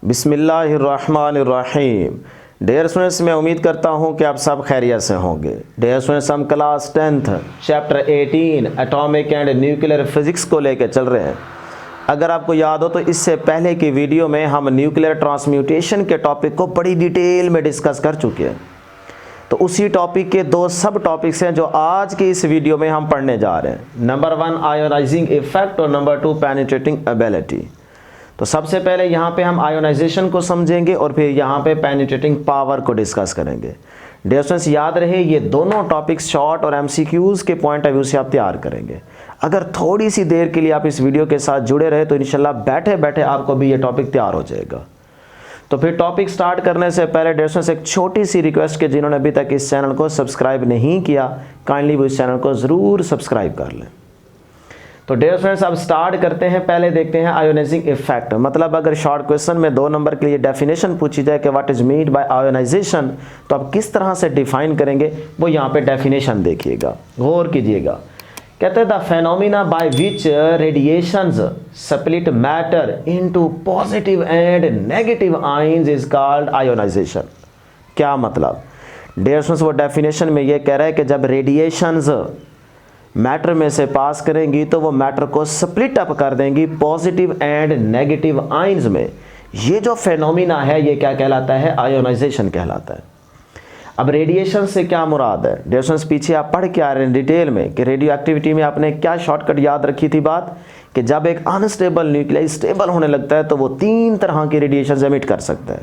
बिस्मिल्लाहिर्रहमानिर्रहीम। Dear students, मैं उम्मीद करता हूं कि आप सब खैरियत से होंगे। डियर स्टूडेंट्स, हम class 10th chapter 18 atomic and nuclear physics को लेकर चल रहे हैं। अगर आपको याद हो तो इससे पहले की वीडियो में हम न्यूक्लियर ट्रांसम्यूटेशन के टॉपिक को बड़ी डिटेल में डिस्कस कर चुके हैं। तो उसी टॉपिक के दो सब टॉपिक्स हैं जो आज की इस वीडियो में हम पढ़ने जा रहे हैं। नंबर 1 आयोनाइजिंग इफेक्ट और नंबर 2 पेनिट्रेटिंग एबिलिटी। तो सबसे पहले यहाँ पे हम आयोनाइजेशन को समझेंगे और फिर यहाँ पे पेनिट्रेटिंग पावर को डिस्कस करेंगे। डियर स्टूडेंट्स, याद रहे ये दोनों टॉपिक्स शॉर्ट और एमसीक्यूज़ के पॉइंट ऑफ व्यू से आप तैयार करेंगे। अगर थोड़ी सी देर के लिए आप इस वीडियो के साथ जुड़े रहे तो इंशाल्लाह बैठे बैठे आपको भी ये टॉपिक तैयार हो जाएगा। तो फिर टॉपिक स्टार्ट करने से पहले डियर स्टूडेंट्स एक छोटी सी रिक्वेस्ट कि जिन्होंने अभी तक इस चैनल को सब्सक्राइब नहीं किया, काइंडली वो इस चैनल को ज़रूर सब्सक्राइब कर लें। तो डियर फ्रेंड्स, अब स्टार्ट करते हैं। पहले देखते हैं आयोनाइजिंग इफेक्ट। मतलब अगर शॉर्ट क्वेश्चन में 2 नंबर के लिए डेफिनेशन पूछी जाए कि what is mean by ionisation, तो आप किस तरह से डिफाइन करेंगे वो यहाँ पे डेफिनेशन देखिएगा, गौर कीजिएगा। कहते हैं the phenomena by which radiations split matter into positive and negative ions is called ionisation. क्या मतलब? डियर फ्रेंड्स, वो डेफिनेशन में ये कह रहा है कि जब रेडिएशंस मैटर में से पास करेंगी तो वो मैटर को स्प्लिट अप कर देंगी पॉजिटिव एंड नेगेटिव आयंस में। ये जो फेनोमिना है ये क्या कहलाता है? आयोनाइजेशन कहलाता है। अब रेडिएशन से क्या मुराद है? डिस्टेंस पीछे आप पढ़ के आ रहे हैं डिटेल में कि रेडियो एक्टिविटी में आपने क्या शॉर्टकट याद रखी थी बात कि जब एक अनस्टेबल न्यूक्लियाई स्टेबल होने लगता है तो वो 3 तरह की रेडिएशन एमिट कर सकता है,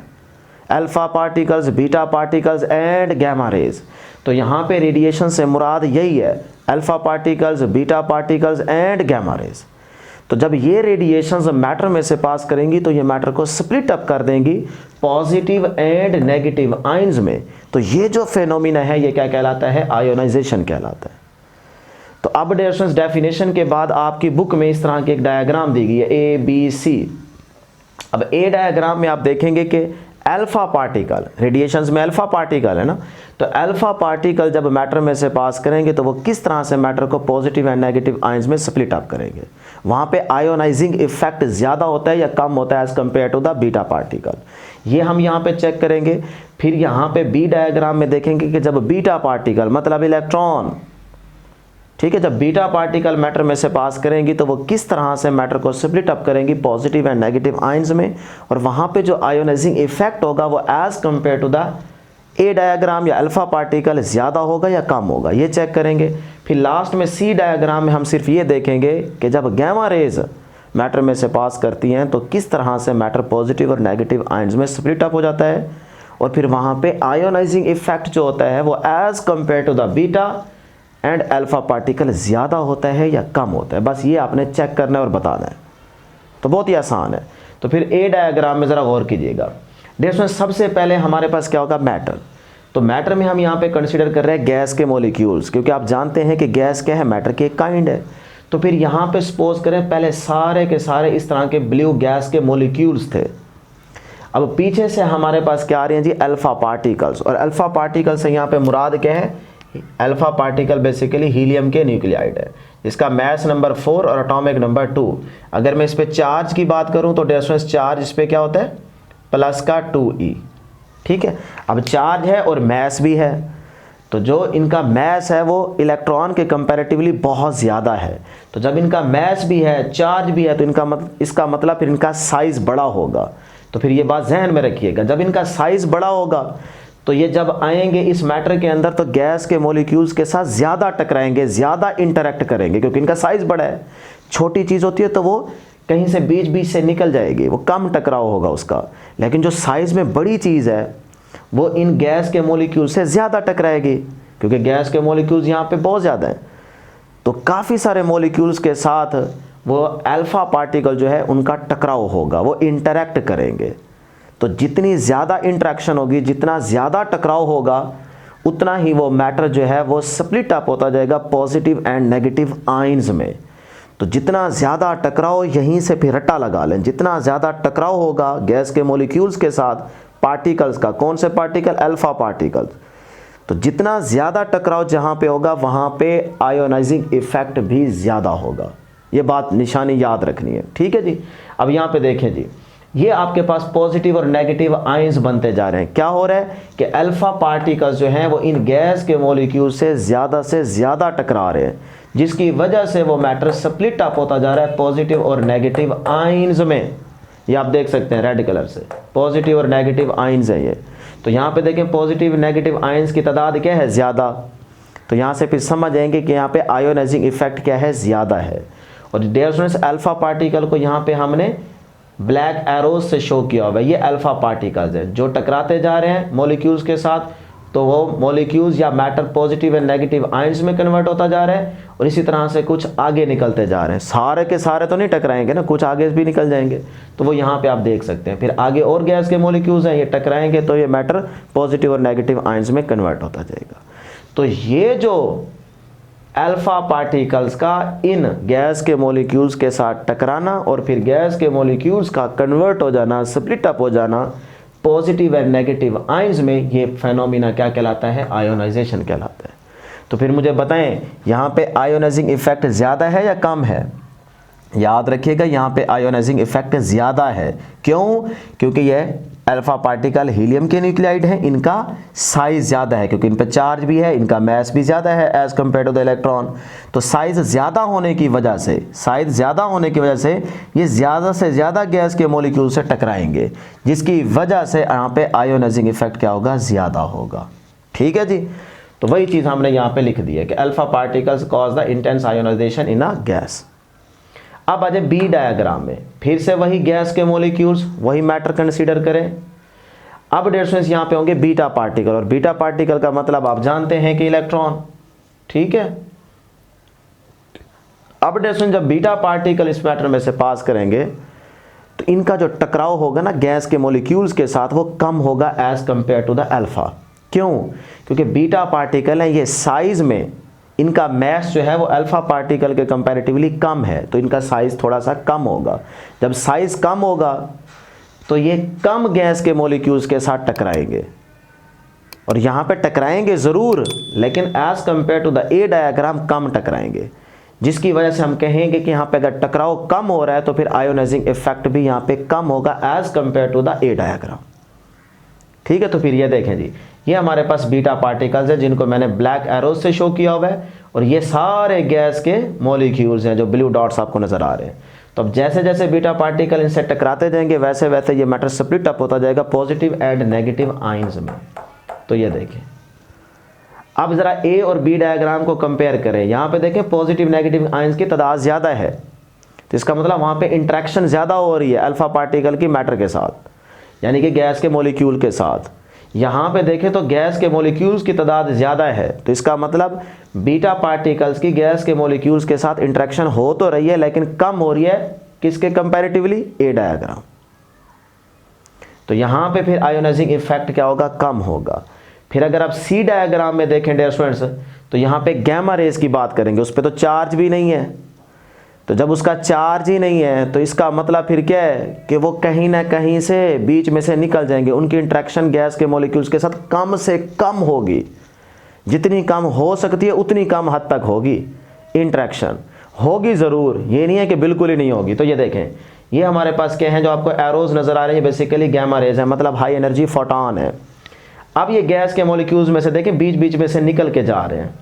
alpha particles, beta particles and gamma rays. तो यहाँ पे रेडिएशन से मुराद यही है, alpha particles, beta particles and gamma rays. तो जब ये रेडिएशंस मैटर में से पास करेंगी तो ये मैटर को स्प्लिट अप कर देंगी पॉजिटिव एंड नेगेटिव आयंस में। तो ये जो फेनोमिना है ये क्या कहलाता है? आयोनाइजेशन कहलाता है। तो अब डियर स्टूडेंट्स, डेफिनेशन के बाद आपकी बुक में इस तरह की एक डायग्राम दी गई है ABC। अब ए डायग्राम में आप देखेंगे कि अल्फा पार्टिकल, रेडिएशंस में अल्फा पार्टिकल है ना, तो अल्फा पार्टिकल जब मैटर में से पास करेंगे तो वो किस तरह से मैटर को पॉजिटिव एंड नेगेटिव आयंस में स्प्लिट अप करेंगे। वहाँ पे आयोनाइजिंग इफेक्ट ज़्यादा होता है या कम होता है as compare to the beta particle, ये हम यहाँ पे चेक करेंगे। फिर यहाँ पे बी डायग्राम में देखेंगे कि जब बीटा पार्टिकल मतलब इलेक्ट्रॉन, ठीक है, जब बीटा पार्टिकल मैटर में से पास करेंगी तो वो किस तरह से मैटर को स्प्लिट अप करेंगी पॉजिटिव एंड नेगेटिव आयंस में, और वहाँ पे जो आयोनाइजिंग इफेक्ट होगा वो as compare to the a diagram या अल्फा पार्टिकल ज़्यादा होगा या कम होगा, ये चेक करेंगे। फिर लास्ट में सी डायग्राम में हम सिर्फ ये देखेंगे कि जब गैमा रेज मैटर में से पास करती हैं तो किस तरह से मैटर पॉजिटिव और नेगेटिव आयंस में स्प्लिट अप हो जाता है, और फिर वहाँ पे आयोनाइजिंग इफेक्ट जो होता है वो as compare to the beta and alpha particle ज़्यादा होता है या कम होता है। बस ये आपने चेक करना है और बताना है। तो बहुत ही आसान है। तो फिर ए डायग्राम में ज़रा गौर कीजिएगा। डियर सबसे पहले हमारे पास क्या होगा? मैटर। तो मैटर में हम यहाँ पे कंसीडर कर रहे हैं गैस के मॉलिक्यूल्स, क्योंकि आप जानते हैं कि गैस क्या है? मैटर की एक काइंड है। तो फिर यहाँ पे सपोज करें पहले सारे के सारे इस तरह के ब्लू गैस के मॉलिक्यूल्स थे। अब पीछे से हमारे पास क्या आ रहे हैं जी? Alpha particles. और अल्फा पार्टिकल से यहाँ पे मुराद क्या है? अल्फा पार्टिकल बेसिकली हीलियम के न्यूक्लियाइड है, इसका मैस नंबर 4 और एटॉमिक नंबर 2। अगर मैं इस पे चार्ज की बात करूं तो डियर स्टूडेंट्स चार्ज इस पे क्या होता है? प्लस का 2e, ठीक है। अब चार्ज है और मैस भी है, तो जो इनका मैस है वो इलेक्ट्रॉन के कंपैरेटिवली बहुत ज़्यादा है। तो जब इनका मैस भी है, चार्ज भी है, तो इसका मतलब फिर इनका साइज़ बड़ा होगा। तो फिर ये बात जहन में रखिएगा, जब इनका साइज़ बड़ा होगा तो ये जब आएंगे इस मैटर के अंदर तो गैस के मॉलिक्यूल्स के साथ ज़्यादा टकराएंगे, ज़्यादा इंटरेक्ट करेंगे, क्योंकि इनका साइज़ बड़ा है। छोटी चीज़ होती है तो वो कहीं से बीच बीच से निकल जाएगी, वो कम टकराव होगा उसका। लेकिन जो साइज़ में बड़ी चीज़ है वो इन गैस के मॉलिक्यूल से ज़्यादा टकराएगी, क्योंकि गैस के मॉलिक्यूल्स यहाँ पे बहुत ज़्यादा हैं। तो काफ़ी सारे मॉलिक्यूल्स के साथ वो अल्फा पार्टिकल जो है उनका टकराव होगा, वो इंटरेक्ट करेंगे। तो जितनी ज़्यादा इंटरेक्शन होगी, जितना ज़्यादा टकराव होगा, उतना ही वो मैटर जो है वो स्प्लिट अप होता जाएगा पॉजिटिव एंड नेगेटिव आयंस में। तो जितना ज़्यादा टकराव, यहीं से फिर रट्टा लगा लें, जितना ज़्यादा टकराव होगा गैस के मॉलिक्यूल्स के साथ पार्टिकल्स का, कौन से पार्टिकल? Alpha particles. तो जितना ज़्यादा टकराव जहाँ पे होगा वहाँ पे आयोनाइजिंग इफेक्ट भी ज़्यादा होगा। ये बात निशानी याद रखनी है, ठीक है जी। अब यहाँ पे देखें जी, ये आपके पास पॉजिटिव और नेगेटिव आयंस बनते जा रहे हैं। क्या हो रहा है कि अल्फा पार्टिकल्स जो हैं वो इन गैस के मॉलिक्यूल से ज़्यादा टकरा रहे हैं, जिसकी वजह से वो मैटर स्प्लिट अप होता जा रहा है पॉजिटिव और नेगेटिव आयंस में। ये आप देख सकते हैं रेड कलर से, पॉजिटिव और नेगेटिव आयंस है ये। तो यहाँ पे देखें पॉजिटिव नेगेटिव आयंस की तादाद क्या है, ज़्यादा। तो यहाँ से फिर समझ जाएंगे कि यहाँ पे आयोनाइजिंग इफेक्ट क्या है, ज़्यादा है। और डियर स्टूडेंट्स, अल्फा पार्टिकल को यहाँ पे हमने ब्लैक एरोज से शो किया हुआ है। ये अल्फा पार्टिकल्स हैं जो टकराते जा रहे हैं मॉलिक्यूल्स के साथ, तो वो मॉलिक्यूल्स या matter positive and negative ions में कन्वर्ट होता जा रहा है और इसी तरह से कुछ आगे निकलते जा रहे हैं। सारे के सारे तो नहीं टकराएंगे ना, कुछ आगे भी निकल जाएंगे। तो वो यहाँ पे आप देख सकते हैं। फिर आगे और गैस के मॉलिक्यूल्स हैं, ये टकराएंगे तो ये मैटर पॉजिटिव और नेगेटिव आयंस में कन्वर्ट होता जाएगा। तो ये जो अल्फा पार्टिकल्स का इन गैस के मॉलिक्यूल्स के साथ टकराना और फिर गैस के मॉलिक्यूल्स का कन्वर्ट हो जाना, स्प्लिट अप हो जाना पॉजिटिव एंड नेगेटिव आयंस में, ये फेनोमेना क्या कहलाता है, आयोनाइजेशन कहलाता है। तो फिर मुझे बताएं यहाँ पे आयोनाइजिंग इफेक्ट ज़्यादा है या कम है। याद रखिएगा यहाँ पे आयोनाइजिंग इफेक्ट ज़्यादा है। क्यों? क्योंकि यह अल्फा पार्टिकल हीलियम के न्यूक्लियाइड हैं, इनका साइज़ ज़्यादा है क्योंकि इन पर चार्ज भी है, इनका मैस भी ज़्यादा है as compare to the electron. तो साइज़ ज़्यादा होने की वजह से ये ज़्यादा से ज़्यादा गैस के मॉलिक्यूल से टकराएंगे, जिसकी वजह से यहाँ पे आयोनाइजिंग इफेक्ट क्या होगा, ज़्यादा होगा। ठीक है जी। तो वही चीज़ हमने यहाँ पे लिख दी है कि alpha particles cause the intense ionisation in a gas. अब आ जाए बी डायग्राम में, फिर से वही गैस के मॉलिक्यूल्स, वही मैटर कंसीडर करें। अब डियर स्टूडेंट्स यहाँ पे होंगे बीटा पार्टिकल, और बीटा पार्टिकल का मतलब आप जानते हैं कि इलेक्ट्रॉन। ठीक है। अब डियर स्टूडेंट्स जब बीटा पार्टिकल इस मैटर में से पास करेंगे तो इनका जो टकराव होगा ना गैस के मॉलिक्यूल्स के साथ, वो कम होगा as compare to the alpha. क्यों? क्योंकि बीटा पार्टिकल है, ये साइज में इनका मैस जो है वो अल्फा पार्टिकल के कंपैरेटिवली कम है, तो इनका साइज थोड़ा सा कम होगा। जब साइज कम होगा तो ये कम गैस के मॉलिक्यूल्स के साथ टकराएंगे, और यहाँ पे टकराएंगे ज़रूर लेकिन as compare to the a diagram कम टकराएंगे, जिसकी वजह से हम कहेंगे कि यहाँ पे अगर टकराव कम हो रहा है तो फिर आयोनाइजिंग इफेक्ट भी यहाँ पे कम होगा as compare to the a diagram. ठीक है। तो फिर ये देखें जी, ये हमारे पास बीटा पार्टिकल्स हैं जिनको मैंने ब्लैक एरोज से शो किया हुआ है, और ये सारे गैस के मॉलिक्यूल्स हैं जो ब्लू डॉट्स आपको नजर आ रहे हैं। तो अब जैसे जैसे बीटा पार्टिकल इनसे टकराते जाएंगे वैसे वैसे ये मैटर स्प्लिट अप होता जाएगा पॉजिटिव एंड नेगेटिव आयंस में। तो ये देखें, अब जरा ए और बी डायग्राम को कंपेयर करें। यहाँ पे देखें पॉजिटिव नेगेटिव आयंस की तादाद ज़्यादा है, तो इसका मतलब वहाँ पे इंट्रैक्शन ज़्यादा हो रही है अल्फा पार्टिकल की मैटर के साथ, यानी कि गैस के मॉलिक्यूल के साथ। यहाँ पे देखें तो गैस के मॉलिक्यूल्स की तादाद ज़्यादा है, तो इसका मतलब बीटा पार्टिकल्स की गैस के मॉलिक्यूल्स के साथ इंटरेक्शन हो तो रही है लेकिन कम हो रही है किसके कंपैरेटिवली, ए डायग्राम। तो यहाँ पे फिर आयोनाइजिंग इफेक्ट क्या होगा, कम होगा। फिर अगर आप सी डायग्राम में देखें डियर स्टूडेंट्स, तो यहाँ पे गैमा रेज की बात करेंगे, उस पर तो चार्ज भी नहीं है। तो जब उसका चार्ज ही नहीं है तो इसका मतलब फिर क्या है कि वो कहीं ना कहीं से बीच में से निकल जाएंगे, उनकी इंट्रैक्शन गैस के मॉलिक्यूल्स के साथ कम से कम होगी, जितनी कम हो सकती है उतनी कम हद तक होगी इंट्रैक्शन, होगी ज़रूर, ये नहीं है कि बिल्कुल ही नहीं होगी। तो ये देखें, ये हमारे पास क्या है जो आपको एरोज नज़र आ रहे हैं, बेसिकली गैमा रेज है, मतलब हाई एनर्जी फोटॉन है। अब ये गैस के मॉलिक्यूल्स में से देखें बीच बीच में से निकल के जा रहे हैं।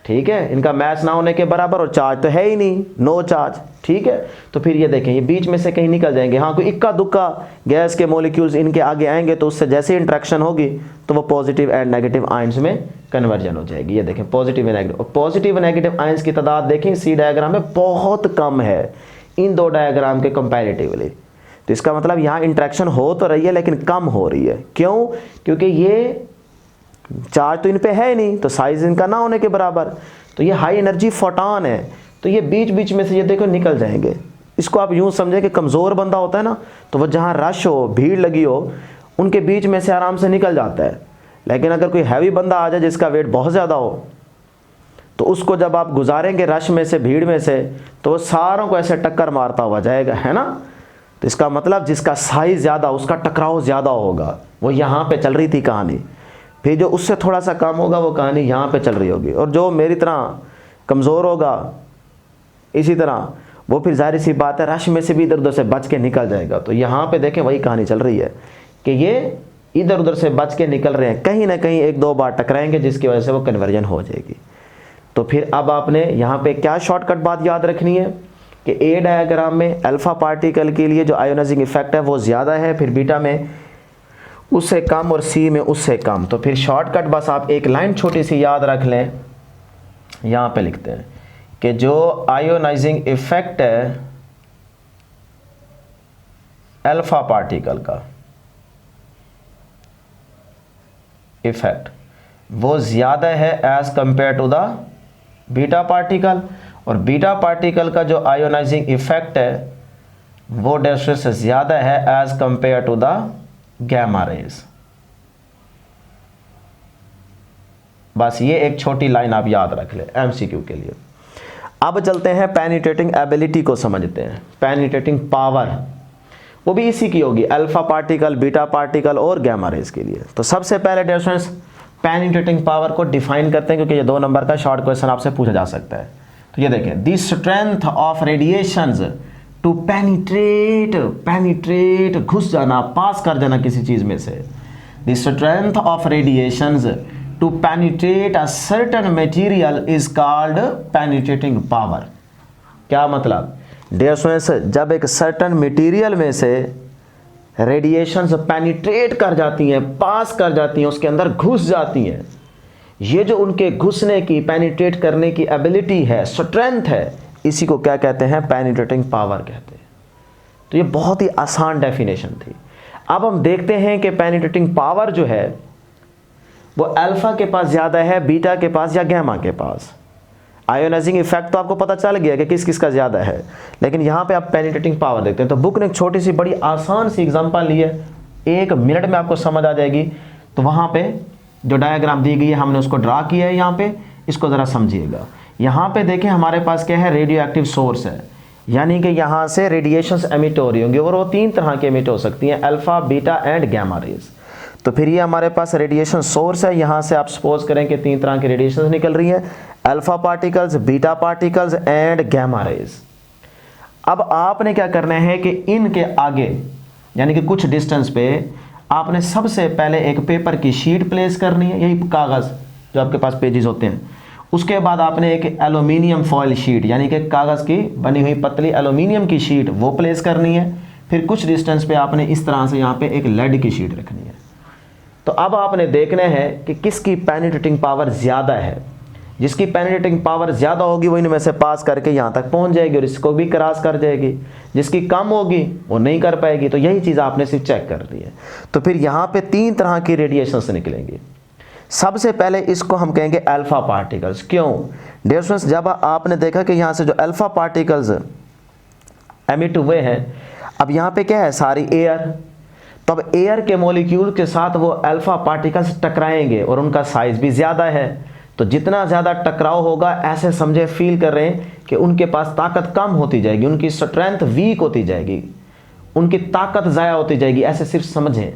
ठीक है। इनका मैस ना होने के बराबर, और चार्ज तो है ही नहीं, नो चार्ज। ठीक है। तो फिर ये देखें ये बीच में से कहीं निकल जाएंगे। हाँ, कोई इक्का दुक्का गैस के मॉलिक्यूल्स इनके आगे आएंगे तो उससे जैसे इंट्रैक्शन होगी तो वो पॉजिटिव एंड नेगेटिव आयंस में कन्वर्जन हो जाएगी। ये देखें पॉजिटिव एंड नेगेटिव, और पॉजिटिव एंड नेगेटिव आयंस की तादाद देखें सी डायग्राम में बहुत कम है इन दो डायग्राम के कंपैरेटिवली। तो इसका मतलब यहाँ इंट्रैक्शन हो तो रही है लेकिन कम हो रही है। क्यों? क्योंकि ये चार्ज तो इन पे है नहीं, तो साइज इनका ना होने के बराबर, तो ये हाई एनर्जी फोटॉन है, तो ये बीच बीच में से ये देखो निकल जाएंगे। इसको आप यूँ समझें कि कमज़ोर बंदा होता है ना, तो वह जहाँ रश हो, भीड़ लगी हो, उनके बीच में से आराम से निकल जाता है। लेकिन अगर कोई हैवी बंदा आ जाए जिसका वेट बहुत ज़्यादा हो, तो उसको जब आप गुजारेंगे रश में से, भीड़ में से, तो वो सारों को ऐसे टक्कर मारता हुआ जाएगा, है ना। तो इसका मतलब जिसका साइज़ ज़्यादा, उसका टकराव ज़्यादा होगा। वो यहाँ पे चल रही थी कहानी, फिर जो उससे थोड़ा सा कम होगा वो कहानी यहाँ पे चल रही होगी, और जो मेरी तरह कमज़ोर होगा इसी तरह वो फिर जाहिर सी बात है रश में से भी इधर उधर से बच के निकल जाएगा। तो यहाँ पे देखें वही कहानी चल रही है कि ये इधर उधर से बच के निकल रहे हैं, कहीं ना कहीं एक दो बार टकराएंगे जिसकी वजह से वो कन्वर्जन हो जाएगी। तो फिर अब आपने यहाँ पे क्या शॉर्टकट बात याद रखनी है कि ए डायग्राम में अल्फा पार्टिकल के लिए जो आयोनाइजिंग इफेक्ट है वो ज़्यादा है, फिर बीटा में उससे कम और सी में उससे कम। तो फिर शॉर्टकट बस आप एक लाइन छोटी सी याद रख लें, यहाँ पे लिखते हैं कि जो आयोनाइजिंग इफेक्ट है अल्फा पार्टिकल का इफेक्ट वो ज़्यादा है as compare to the beta particle, और बीटा पार्टिकल का जो आयोनाइजिंग इफेक्ट है वो डेल्टा से ज़्यादा है as compare to the gamma rays. बस ये एक छोटी लाइन आप याद रख ले एमसीक्यू के लिए। अब चलते हैं पेनिट्रेटिंग एबिलिटी को समझते हैं। पेनिट्रेटिंग पावर वो भी इसी की होगी, अल्फा पार्टिकल, बीटा पार्टिकल और गैमा रेज के लिए। तो सबसे पहले डियर स्टूडेंट्स पेनिट्रेटिंग पावर को डिफाइन करते हैं, क्योंकि ये 2 नंबर का शॉर्ट क्वेश्चन आपसे पूछा जा सकता है। तो ये देखें, the strength of radiations to penetrate घुस जाना, पास कर जाना किसी चीज में से। The strength of radiations to penetrate a certain material is called penetrating power. क्या मतलब डियर स्टूडेंट्स, जब एक सर्टेन मटेरियल में से रेडिएशंस पेनिट्रेट कर जाती हैं, पास कर जाती हैं, उसके अंदर घुस जाती हैं, ये जो उनके घुसने की, पेनिट्रेट करने की एबिलिटी है, स्ट्रेंथ है, इसी को क्या कहते हैं? पेनिट्रेटिंग पावर कहते हैं। तो ये बहुत ही आसान डेफिनेशन थी। अब हम देखते हैं कि पेनिट्रेटिंग पावर जो है वो अल्फा के पास ज़्यादा है, बीटा के पास या गैमा के पास। आयोनाइजिंग इफेक्ट तो आपको पता चल गया कि किस किस का ज़्यादा है, लेकिन यहाँ पे आप पेनिट्रेटिंग पावर देखते हैं। तो बुक ने एक छोटी सी बड़ी आसान सी एग्जांपल ली है, 1 मिनट में आपको समझ आ जाएगी। तो वहाँ पे जो डायग्राम दी गई है हमने उसको ड्रा किया है यहाँ पे, इसको ज़रा समझिएगा। यहाँ पे देखें हमारे पास क्या है, रेडियो एक्टिव सोर्स है, यानी कि यहाँ से रेडिएशंस एमिट हो रही होंगी और वो 3 तरह की एमिट हो सकती हैं, alpha, beta and gamma rays. तो फिर ये हमारे पास रेडिएशन सोर्स है, यहाँ से आप सपोज करें कि 3 तरह की रेडिएशन निकल रही है, alpha particles, beta particles and gamma rays. अब आपने क्या करना है कि इनके आगे यानी कि कुछ डिस्टेंस पे आपने सबसे पहले एक पेपर की शीट प्लेस करनी है, यही कागज़ जो आपके पास पेजेस होते हैं। उसके बाद आपने एक एल्यूमिनियम फॉयल शीट यानी कि कागज़ की बनी हुई पतली एल्यूमिनियम की शीट वो प्लेस करनी है। फिर कुछ डिस्टेंस पे आपने इस तरह से यहाँ पे एक लेड की शीट रखनी है। तो अब आपने देखना है कि किसकी पेनिट्रेटिंग पावर ज़्यादा है। जिसकी पेनिट्रेटिंग पावर ज़्यादा होगी वो इनमें से पास करके यहाँ तक पहुँच जाएगी और इसको भी क्रॉस कर जाएगी। जिसकी कम होगी वो नहीं कर पाएगी। तो यही चीज़ आपने सिर्फ चेक कर दी है। तो फिर यहाँ पे 3 तरह की रेडिएशंस निकलेंगी। सबसे पहले इसको हम कहेंगे अल्फा पार्टिकल्स। क्यों डियर स्टूडेंट्स, जब आपने देखा कि यहाँ से जो अल्फा पार्टिकल्स एमिट हुए हैं, अब यहाँ पे क्या है, सारी एयर। तो अब एयर के मॉलिक्यूल के साथ वो अल्फा पार्टिकल्स टकराएंगे और उनका साइज भी ज़्यादा है। तो जितना ज़्यादा टकराव होगा, ऐसे समझे, फील कर रहे हैं कि उनके पास ताकत कम होती जाएगी, उनकी स्ट्रेंथ वीक होती जाएगी, उनकी ताकत ज़ाया होती जाएगी, ऐसे सिर्फ समझें।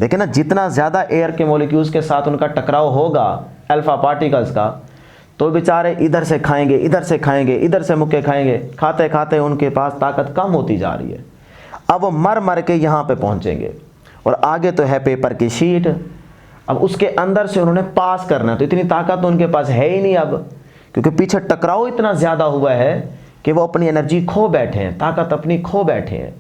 देखिए ना, जितना ज़्यादा एयर के मॉलिक्यूल्स के साथ उनका टकराव होगा अल्फा पार्टिकल्स का, तो बेचारे इधर से खाएंगे, इधर से खाएंगे, इधर से मुक्के खाएंगे, खाते खाते उनके पास ताकत कम होती जा रही है। अब वो मर मर के यहाँ पे पहुँचेंगे और आगे तो है पेपर की शीट। अब उसके अंदर से उन्होंने पास करना है, तो इतनी ताकत तो उनके पास है ही नहीं अब, क्योंकि पीछे टकराव इतना ज़्यादा हुआ है कि वो अपनी एनर्जी खो बैठे हैं, ताकत अपनी खो बैठे हैं।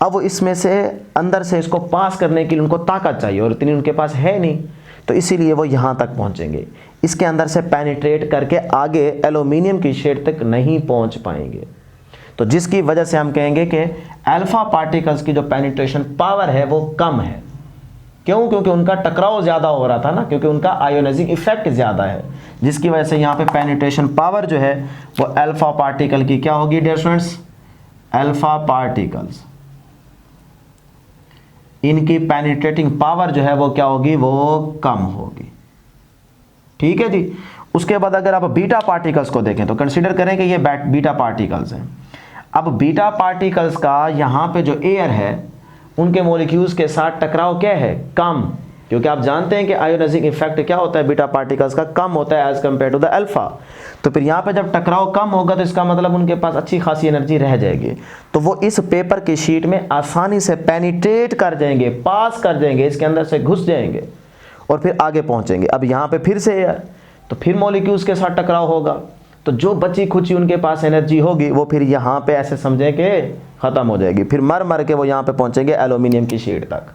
अब वो इसमें से अंदर से इसको पास करने के लिए उनको ताकत चाहिए और इतनी उनके पास है नहीं, तो इसीलिए वो यहाँ तक पहुँचेंगे। इसके अंदर से पेनिट्रेट करके आगे एल्यूमिनियम की शीट तक नहीं पहुँच पाएंगे। तो जिसकी वजह से हम कहेंगे कि अल्फा पार्टिकल्स की जो पेनिट्रेशन पावर है वो कम है। क्यों? क्योंकि उनका टकराव ज़्यादा हो रहा था ना, क्योंकि उनका आयोनाइजिंग इफेक्ट ज़्यादा है, जिसकी वजह से यहाँ पे पेनिट्रेशन पावर जो है वो अल्फा पार्टिकल की क्या होगी डियर स्टूडेंट्स, अल्फा पार्टिकल्स इनकी पेनिट्रेटिंग पावर जो है वो क्या होगी, वो कम होगी। ठीक है जी। उसके बाद अगर आप बीटा पार्टिकल्स को देखें तो कंसीडर करें कि ये बीटा पार्टिकल्स हैं। अब बीटा पार्टिकल्स का यहाँ पे जो एयर है उनके मॉलिक्यूल्स के साथ टकराव क्या है, कम। क्योंकि आप जानते हैं कि आयोनाइजिंग इफेक्ट क्या होता है बीटा पार्टिकल्स का, कम होता है as compare to the alpha. तो फिर यहाँ पे जब टकराव कम होगा तो इसका मतलब उनके पास अच्छी खासी एनर्जी रह जाएगी, तो वो इस पेपर की शीट में आसानी से पेनिट्रेट कर जाएंगे, पास कर जाएंगे, इसके अंदर से घुस जाएंगे और फिर आगे पहुंचेंगे। अब यहाँ पे फिर से एयर, तो फिर मॉलिक्यूल्स के साथ टकराव होगा, तो जो बची खुची उनके पास एनर्जी होगी वो फिर यहाँ पे ऐसे समझें कि ख़त्म हो जाएगी, फिर मर मर के वो यहाँ पे पहुँचेंगे एल्यूमिनियम की शीट तक।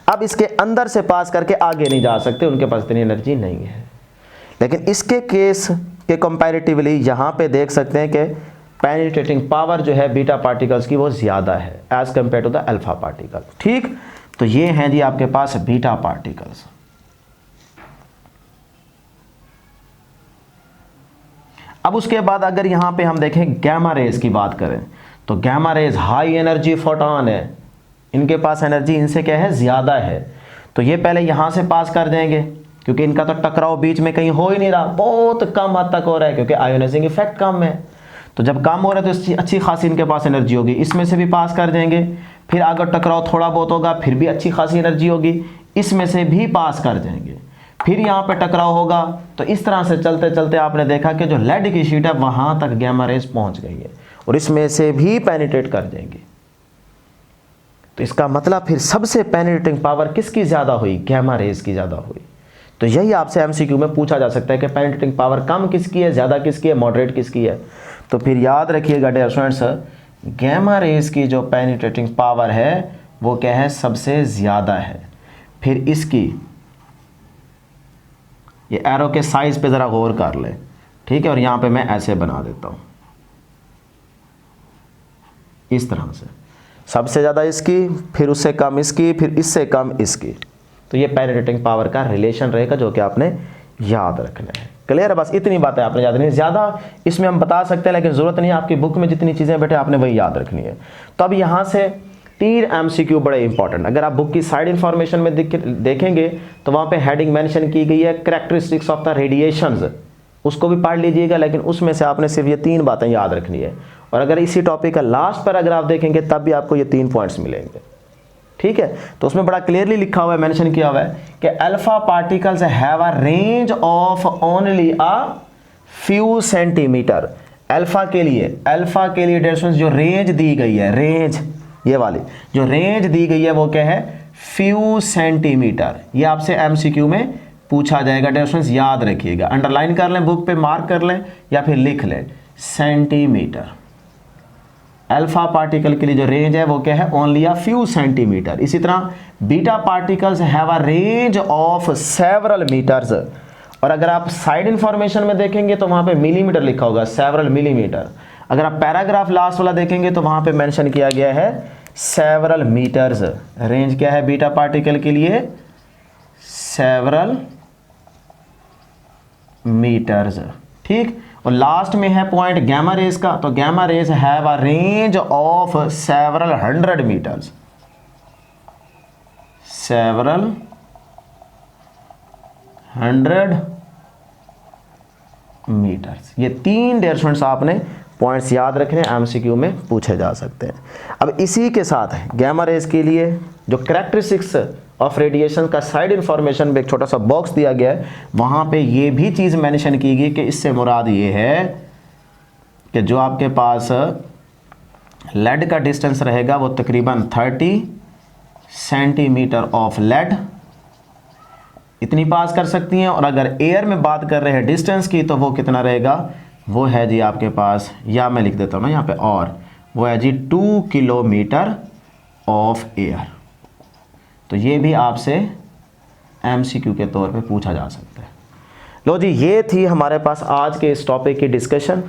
अब इसके अंदर से पास करके आगे नहीं जा सकते, उनके पास इतनी एनर्जी नहीं है। लेकिन इसके केस के कंपैरेटिवली यहाँ पे देख सकते हैं कि पेनिट्रेटिंग पावर जो है बीटा पार्टिकल्स की वो ज़्यादा है as compare to the alpha particle. ठीक, तो ये हैं जी आपके पास बीटा पार्टिकल्स। अब उसके बाद अगर यहाँ पे हम देखें गैमा रेज की बात करें, तो gamma rays high energy photon है, इनके पास एनर्जी इनसे क्या है, ज़्यादा है। तो ये पहले यहाँ से पास कर देंगे क्योंकि इनका तो टकराव बीच में कहीं हो ही नहीं रहा, बहुत कम हद तक हो रहा है क्योंकि आयोनाइजिंग इफेक्ट कम है। तो जब कम हो रहा है तो अच्छी खासी इनके पास एनर्जी होगी, इसमें से भी पास कर देंगे, फिर अगर टकराव थोड़ा बहुत होगा फिर भी अच्छी खासी एनर्जी होगी, इसमें से भी पास कर देंगे, फिर यहाँ पे टकराव होगा। तो इस तरह से चलते चलते आपने देखा कि जो लेड की शीट है वहाँ तक गैमा रेज पहुँच गई है और इसमें से भी पेनिट्रेट कर देंगे। तो इसका मतलब फिर सबसे पेनिट्रेटिंग पावर किसकी ज़्यादा हुई, गैमा रेज की ज़्यादा हुई। तो यही आपसे एमसीक्यू में पूछा जा सकता है कि पेनिट्रेटिंग पावर कम किसकी है, ज़्यादा किसकी है, मॉडरेट किसकी है। तो फिर याद रखिएगा डियर स्टूडेंट्स, गैमा रेज की जो पेनिट्रेटिंग पावर है वो क्या है, सबसे ज़्यादा है। फिर इसकी ये एरो के साइज पे ज़रा गौर कर ले, ठीक है, और यहाँ पे मैं ऐसे बना देता हूँ इस तरह से, सबसे ज़्यादा इसकी, फिर उससे कम इसकी, फिर इससे कम इसकी। तो ये पेनिट्रेटिंग पावर का रिलेशन रहेगा जो कि आपने याद रखना है। क्लियर है, बस इतनी बातें आपने याद नहीं, ज़्यादा इसमें हम बता सकते हैं लेकिन ज़रूरत नहीं है, आपकी बुक में जितनी चीज़ें बेटे आपने वही याद रखनी है। तो अब यहाँ से 3 एमसीक्यू बड़े इंपॉर्टेंट, अगर आप बुक की साइड इंफॉर्मेशन में देखेंगे तो वहाँ पे हेडिंग मेंशन की गई है कैरेक्टरिस्टिक्स ऑफ द रेडिएशंस, उसको भी पढ़ लीजिएगा, लेकिन उसमें से आपने सिर्फ ये 3 बातें याद रखनी है। और अगर इसी टॉपिक का लास्ट पर अगर आप देखेंगे तब भी आपको ये 3 पॉइंट्स मिलेंगे, ठीक है। तो उसमें बड़ा क्लियरली लिखा हुआ है, मेंशन किया हुआ है कि alpha particles have a range of only a few centimetre. Alpha के लिए डिस्टेंस जो रेंज दी गई है, रेंज ये वाली जो रेंज दी गई है वो क्या है, फ्यू सेंटीमीटर। ये आपसे एमसीक्यू में पूछा जाएगा, डिस्टेंस याद रखिएगा, अंडरलाइन कर लें, बुक पे मार्क कर लें या फिर लिख लें, सेंटीमीटर। अल्फा पार्टिकल के लिए जो रेंज है वो क्या है, ओनली अ फ्यू सेंटीमीटर। इसी तरह beta particles have a range of several metres. और अगर आप साइड इंफॉर्मेशन में देखेंगे तो वहां पे मिलीमीटर लिखा होगा, सेवरल मिलीमीटर। अगर आप पैराग्राफ लास्ट वाला देखेंगे तो वहां पे मेंशन किया गया है सेवरल मीटर्स। रेंज क्या है बीटा पार्टिकल के लिए, सेवरल मीटर्स, ठीक। और लास्ट में है पॉइंट गैमा रेज का, तो gamma rays have a range of several 100 metres, several 100 metres. ये 3 डियर स्टूडेंट्स आपने पॉइंट्स याद रखने, एमसीक्यू में पूछे जा सकते हैं। अब इसी के साथ गैमा रेज के लिए जो कैरेक्टरिस्टिक्स ऑफ रेडिएशन का साइड इंफॉर्मेशन में एक छोटा सा बॉक्स दिया गया है, वहाँ पे ये भी चीज़ मेंशन की गई कि इससे मुराद ये है कि जो आपके पास लेड का डिस्टेंस रहेगा वो तकरीबन 30 सेंटीमीटर ऑफ लेड इतनी पास कर सकती हैं। और अगर एयर में बात कर रहे हैं डिस्टेंस की तो वो कितना रहेगा, वो है जी आपके पास, या मैं लिख देता हूँ ना यहाँ पे, और वो है जी 2 किलोमीटर ऑफ एयर। तो ये भी आपसे एमसीक्यू के तौर पे पूछा जा सकता है। लो जी, ये थी हमारे पास आज के इस टॉपिक की डिस्कशन।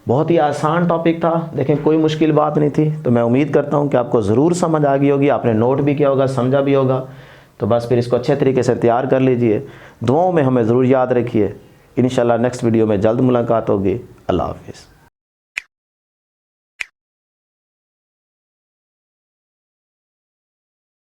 बहुत ही आसान टॉपिक था, देखें कोई मुश्किल बात नहीं थी। तो मैं उम्मीद करता हूँ कि आपको ज़रूर समझ आ गई होगी, आपने नोट भी किया होगा, समझा भी होगा। तो बस फिर इसको अच्छे तरीके से तैयार कर लीजिए, दुआओं में हमें ज़रूर याद रखिए। इंशाल्लाह नेक्स्ट वीडियो में जल्द मुलाकात होगी। अल्लाह हाफिज़।